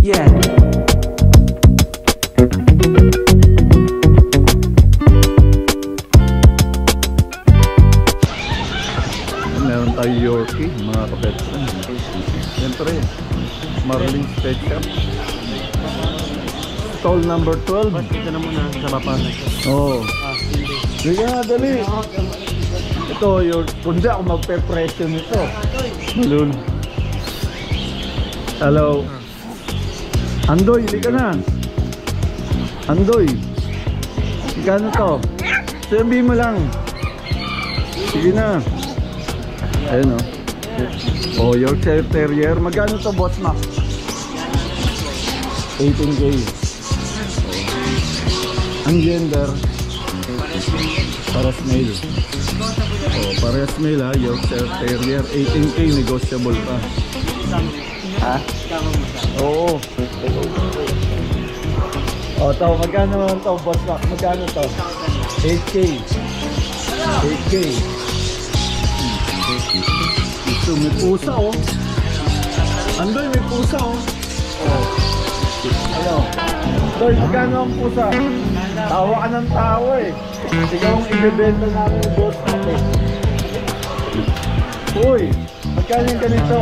Yeah. Meron tayo Yorkie, mga kapetson. Siyempre, Marlins Pet Shop. Stall number 12. Ito na muna sa bapasan. Oo. Sige nga, dali. Ito, kundi ako magpe-presyo nito. Malun. Hello. Andoy, hindi ka na. Andoy. Gano to? Sabi mo lang. Sige na. Ayun o. Oh, Yorkshire Terrier. Magkano to, boss Mac? 18K. Ang gender? Paras male. Oh, paras male ha. Yorkshire Terrier. 18K, negotiable pa. Ha? Oo. Oh, to, magkano naman to, boss Mac? Magkano to? 8K. 8K. Ito, may pusa oh. Andoy, may pusa oh. Ano? Andoy, magkano ang pusa? Tawa ka ng tawa eh. Ikaw ang ibebenta namin yung boss natin. Uy, magkano yung ganito?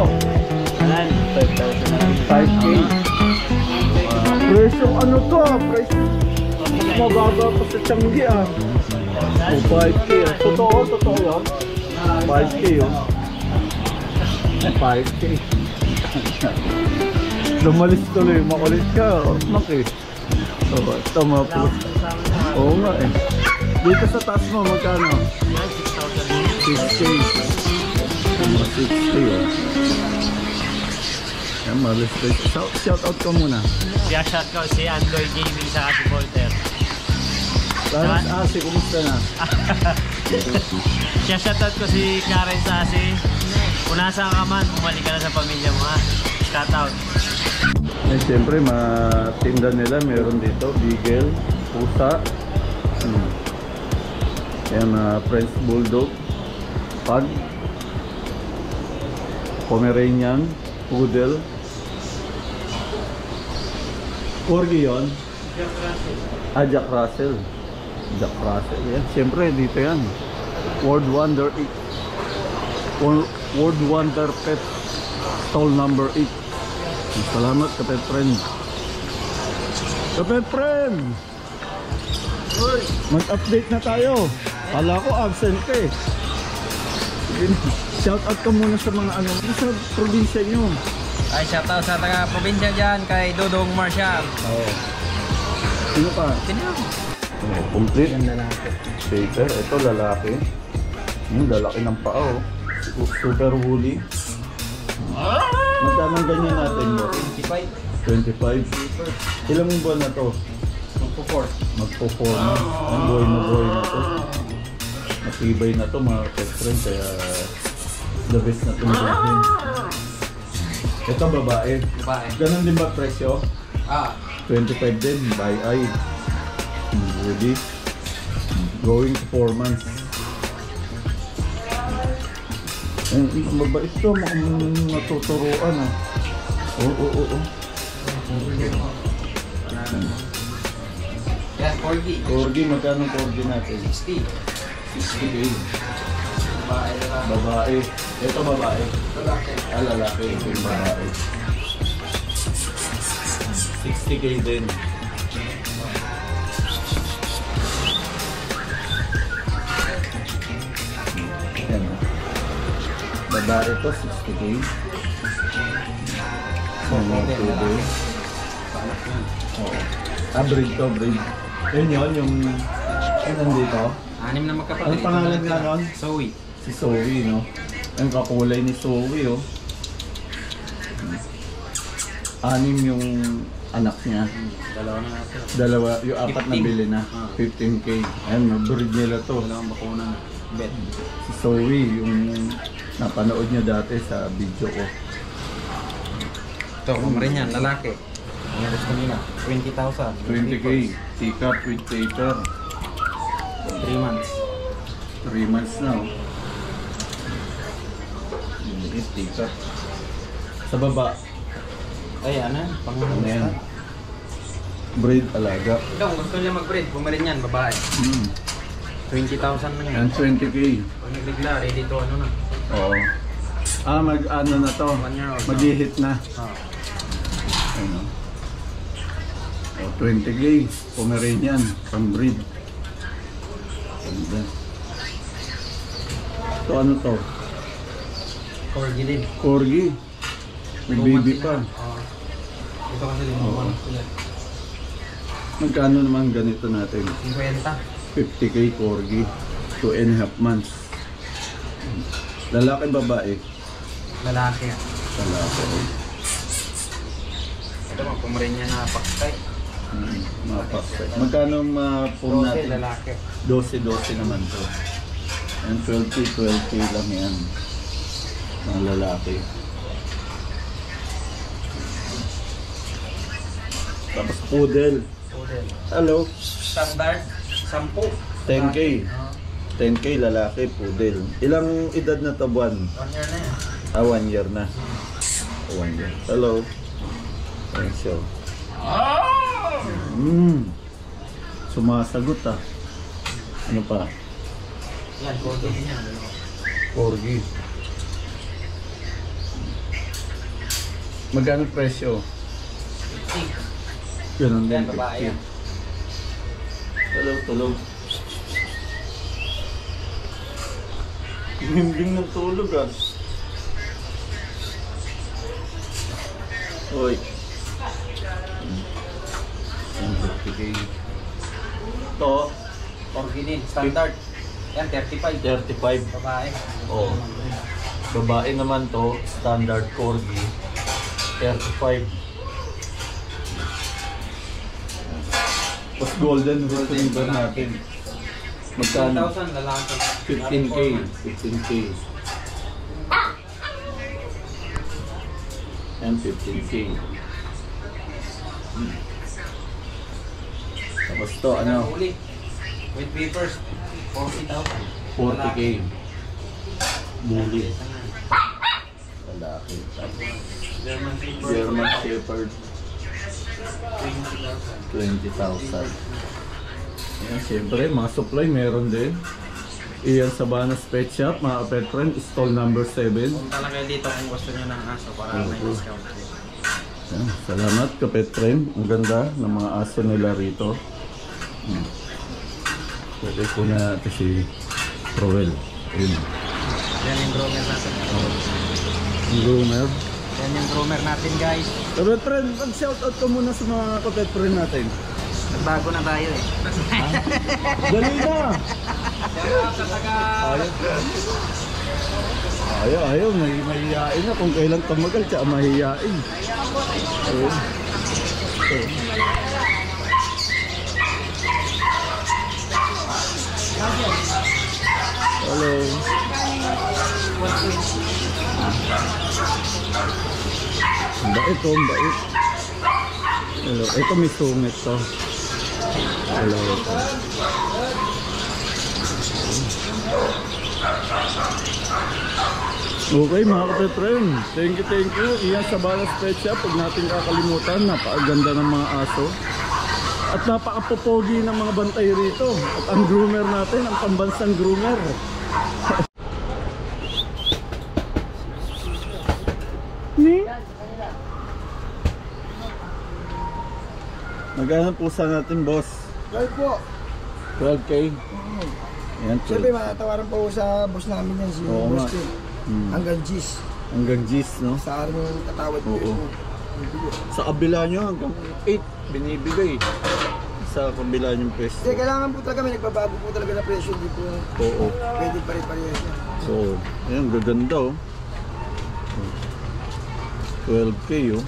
5K. Presyo ano to ah? Presyo mababa pa sa Tianggi ah. Oh, 5K ah. Totoo yun? 5K yun. 5K. Lumalis tuloy, makulit ka. Ormak eh. Oh, ito mga po. Oo nga eh. Dito sa taas mo, magkano? 6K. Mga 6K oh. Yan, malis tayo. Shout out ka muna. Shout ko si Andoy Gaming sa si Volter. Clarence Asi, kumusta na? Shout out ko si Clarence Asi. Kung nasa ka man, bumalik ka na sa pamilya mo ha. Shout out. Eh, siyempre, matinda nila. Meron dito, Beagle, Pusa. Yan, French Bulldog, Pug, Pomeranian, Poodle, Corgi yun? Jack Russell. Jack Russell, yan. Siyempre, dito yan. World Wonder Pet Stall number 8. Salamat, kapet friend. Kapet friend! Mag-update na tayo. Kala ko absent ka eh. Shout out ka muna sa mga ano sa probinsya nyo. Ay, shout out sa taga probinsya dyan kay Dodong Marshall. Oo. Sino pa? Sino? Oh, complete. Yan lalaki. Shaper. Ito lalaki. Lalaki ng paa oh. Super woolly. Magkano ganyan natin mo? 25. Ilang buwan na to? Magpo-4 na. Ang buhay na to. Matibay na to mga pet friend. Kaya the best na itong buhay. Ito babae. Ganon din ba presyo? 25 din. By eye. Ready? Going to 4 months. Ang mabait to. Matuturuan ah. Oo. Yan, Corgi. Corgi, magkano Corgi natin? 60. 60K. Babae. Babae. Ito babae. Lalaki. Lalaki. Ito yung babae. 60K din. Yan. Babae to 60K. Breed to, breed. Yun yung nandito. 6 na magkapatid. Ang pangalan nga nun? Zoe. Si Zoe, no? Ang kakulay ni Zoe, oh. 6 yung anak niya. Dalawa na natin. Dalawa, yung 4 na 15. bili na. 15K. Ayan, breed nila to. Dalawang bakuna na. Bet. Si Zoe, yung napanood niya dati sa video ko. Ito, kumarin yan. Lalaki. Ang gusto nila. 20,000. 20K. Teacup with paper. 3 months. 3 months na, oh. Teacup. Sa baba, Ay, ano? Ano yan? Breed alaga. Ikaw, kung gusto niya mag-breed, bumili niyan, babae. 20,000 na yan. Yan 20k. Pag nagligla, ready to ano na. Oo. Ano na to? 1 year old. Mag-hit na. Ano? 20k. Pomeranian. Pang breed. Ganda. So ano to? Corgi din. Corgi. May baby pa. Ito kasi limuman. Magkano naman ganito natin? 50. 50k Corgi. 2.5 months. Lalaki, babae? Lalaki. Lalaki. Ito mga Pomeranian na pakstay. Mapakpay. Magkano po 12 natin? lalaki. 12 naman to. And 12k lang yan. Mga lalaki. Tapos poodle. Poodle. Hello. Standard, 10. 10k. 10k lalaki, poodle. Ilang edad na to buwan? 1 year na yan. 1 year na. 1 year. Hello. Thanks you. Sumasagot ah. Ano pa? Yan, Corgi din yan. Corgi. Magkano presyo? 50. Ganun din. Yan, babae yan. Tulog. Himbing ng tulog ah. Hoy. To, Corgi din, standard. Yan, 35. 35. Babae. Oh. Babae naman to, standard Corgi. 35. Tapos golden retriever natin. Magkano? 10,000 lalaki. 15k. 15k. And 15k. Tapos to, ano? Huli. With papers, 40,000. 40k. Bully. Lalaki. Tapos German Shepherd. German Shepherd. 20,000. 20,000. Ayan, siyempre, mga supply meron din. Iyan sa Banas Pet Shop, mga pet friend, stall number 7. Punta lang kayo dito kung gusto nyo ng aso para may discount. Ayan, salamat ka pet friend. Ang ganda ng mga aso nila rito. Pwede po na ito si Roel. Ayun. Yan yung groomer natin. Ang groomer. Yan yung groomer natin, guys. Pet friend, mag-shoutout ka muna sa mga kapet friend natin. Nagbago na tayo eh. Dali na! Ayaw, mahihiyain na kung kailan tumagal, tsaka mahihiyain. Ayun. Hello. Ang bait to, ang bait. Hello, ito may sungit to. Hello. Okay mga kapetren, thank you. Iyan sa Banas Pet Shop, huwag natin kakalimutan, napakaganda ng mga aso. At napakapopogi ng mga bantay rito. At ang groomer natin, ang pambansang groomer. Magkano pusa natin, boss? 12 po. 12k? Ayan, 12. Siyempre, matatawaran po sa boss namin yan, si Oo Boss nga. King. Hmm. Hanggang G's. Hanggang G's, no? Sa araw yung tatawad po. Oo. Sa kabila nyo hanggang 8 binibigay. Sa kabila nyo pwesto. Kasi kailangan po talaga, may nagbabago po talaga na presyo. Hindi po Oo. pwede pare-parehas yan. So, ayan, gaganda oh. 12k oh.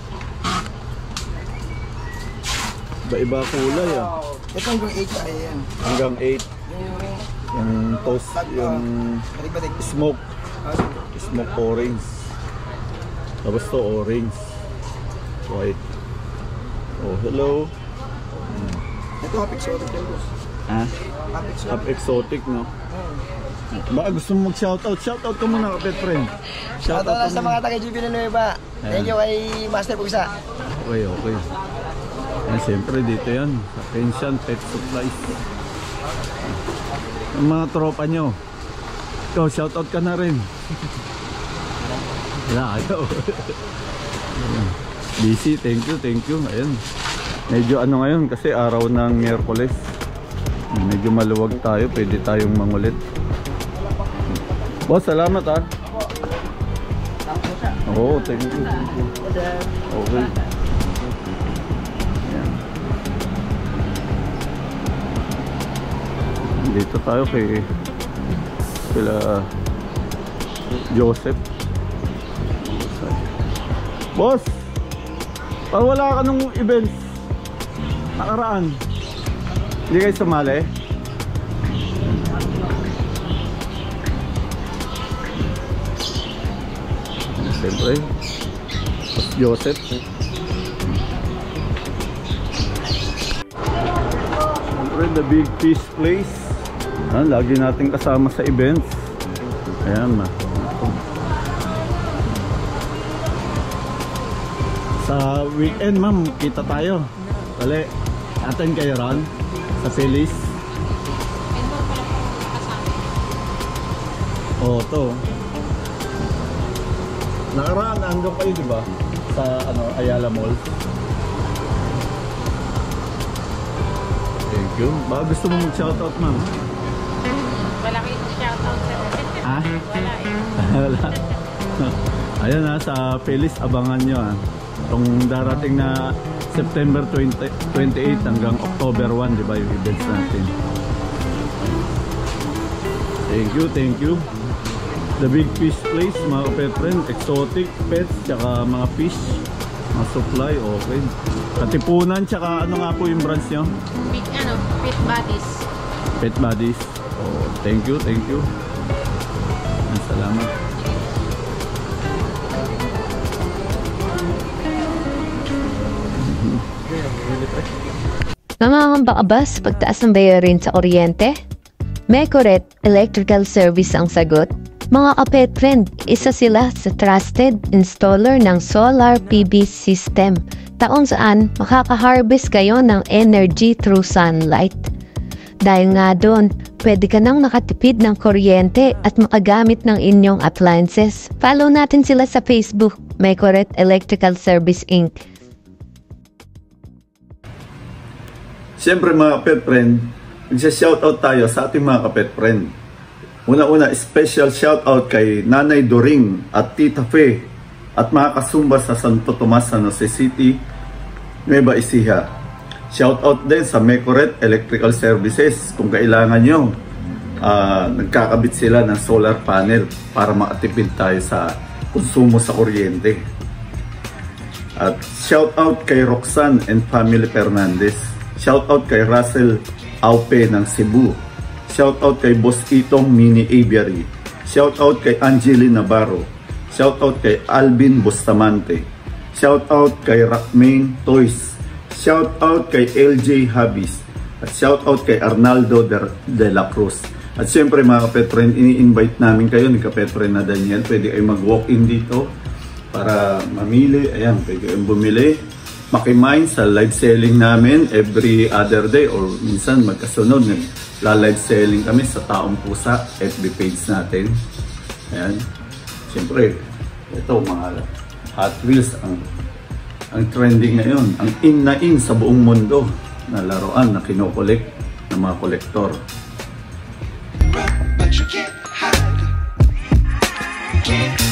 Iba-iba kulay ah. Ito hanggang 8 tayo yan. Hanggang 8. Yung toast, yung Balik-balik. smoke. Smoke orange. Tapos to orange. White. Oh, hello. Ito, exotic yan, boss. Ha? Up exotic, no? Baka gusto mo mag-shoutout? Shoutout ka muna, kapet friend. Shoutout lang sa mga taga-GB Villanueva. Thank you kay Master Pugsa. Okay, okay. Yan, siyempre dito yan. Sa Pension Pet Supplies. Ang mga tropa nyo. Ikaw, shoutout ka na rin. Wala, ayaw. Busy, thank you, thank you. Ayan. Medyo ano ngayon kasi araw ng Miyerkules. Medyo maluwag tayo, pwede tayong mangulit. Boss, salamat ha. Oo, thank you. Okay. Ayan. Dito tayo kay sila Joseph. Boss, parang wala ka nung events nakaraan. Hindi kayo sumali? Siyempre Boss Joseph. Siyempre the Big Fish Place. Lagi natin kasama sa events. Ayan na. Sa weekend ma'am, kita tayo. Dali, attend kayo ron sa Phillies. Oo, to. Nakaraan, andun kayo diba? Sa ano, Ayala Mall. Thank you. Baka gusto mo mag-shoutout ma'am? Wala kayo shoutout sa Ha? Wala eh. Wala. Ayan ha, sa Phillies, abangan nyo ha. Itong darating na September 28 hanggang October 1, di ba yung events natin. Thank you, thank you. The Big Fish Place, mga pet friend, exotic pets, tsaka mga fish, mga supply, okay. Katipunan, tsaka ano nga po yung branch nyo? Big Pet Buddies. Pet Buddies. Oh, thank you, thank you. Salamat. Namangamba ka ba sa pagtaas ng bayarin sa kuryente? Mecoret Electrical Service ang sagot. Mga kapet friend, isa sila sa trusted installer ng solar PV system, taon saan makaka-harvest kayo ng energy through sunlight. Dahil nga doon, pwede ka nang nakatipid ng kuryente at makagamit ng inyong appliances. Follow natin sila sa Facebook, Mecoret Electrical Service Inc. Siyempre mga pet friend, magsa-shoutout tayo sa ating mga kapet friend. Una-una, special shoutout kay Nanay Doring at Tita Fe at mga kasumba sa Santo Tomas, San Jose City, Nueva Ecija. Shoutout din sa Mecoret Electrical Services kung kailangan nyo. Nagkakabit sila ng solar panel para makatipid tayo sa konsumo sa kuryente. At shoutout kay Roxanne and Family Fernandez. Shoutout kay Russell Aupe ng Cebu. Shoutout kay Boss Itong Mini Aviary. Shoutout kay Angeline Navarro. Shoutout kay Alvin Bustamante. Shoutout kay Rockmain Toys. Shoutout kay LJ Habis. At shoutout kay Arnaldo de la Cruz. At syempre mga kapet friend, ini-invite namin kayo ni kapet friend na Daniel. Pwede kayo mag-walk-in dito para mamili. Ayan, pwede kayong bumili. Makimain sa live selling namin every other day or minsan magkasunod. La-live selling kami sa Taong Pusa FB page natin. Ayan. Siyempre, ito mga Hot Wheels ang trending ngayon. Ang in na in sa buong mundo na laruan na kinokolekt ng mga kolektor. But you can't hide. You can't